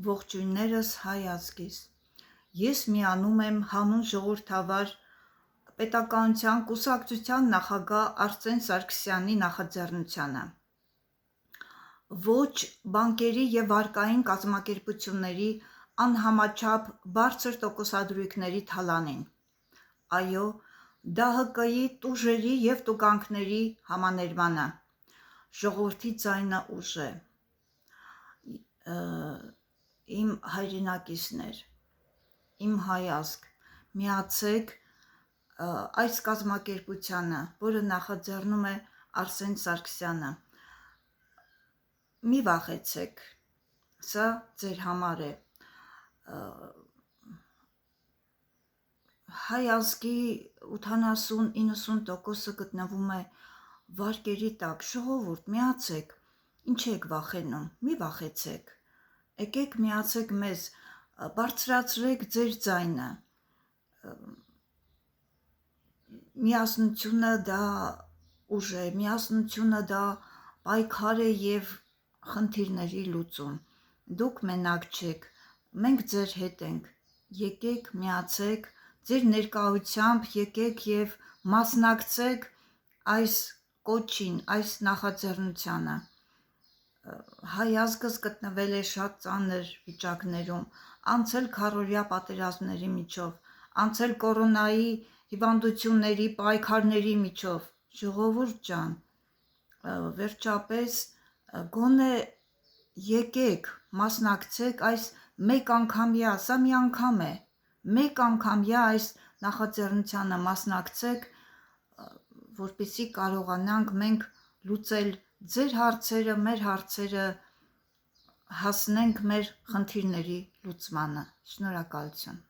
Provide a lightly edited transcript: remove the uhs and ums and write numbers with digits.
Ողջույններս հայ ազգիս, ես միանում եմ հանուն ժողովրդավար պետականության կուսակցության նախագահ Արսեն Սարգսյանի նախաձեռնությանը, ոչ բանկերի և վարկային կազմակերպությունների անհամաչափ բարձր տոկոսադրույքների թալանին, այո, ԴՀԿ-ի տուժերի և տուգանքների համաներմանը, ժողովրդի ձայնը ուժ է, իմ հայրենակիցներ, իմ հայ ազգ, միացեք այս կազմակերպությանը, որը նախաձեռնում է Արսեն Սարգսյանը, մի վախեցեք, սա ձեր համար է, հայ ազգի 80-90%-ը գտնվում է վարկերի տակ, ժողովուրդ միացեք, ինչ եք վախենում, մի վախեցեք, եկեք միացեք մեզ, բարձրացրեք ձեր ձայնը, միասնությունը դա ուժ է, միասնությունը դա պայքար է և խնդիրների լուծում, դուք մենակ չեք, մենք ձեր հետ ենք, եկեք միացեք, ձեր ներկայությամբ եկեք և մասնակցեք այս կոչին, այս նախաձեռնությանը, հայ ազգս գտնվել է շատ ծանր վիճակներում, անցել քառօրյա պատերազմների միջով, անցել կորոնայի հիվանդությունների պայքարների միջով, ժողովուրդ ջան, վերջապես գոնե եկեք մասնակցեք այս մեկանգամյա, սա մի անգամ է, մեկ անգամյա այս նախաձեռնությանը մասնակցեք, որպեսզի կարողանանք մենք լուծել ձեր հարցերը, մեր հարցերը, հասնենք մեր խնդիրների լուծմանը, շնորհակալություն։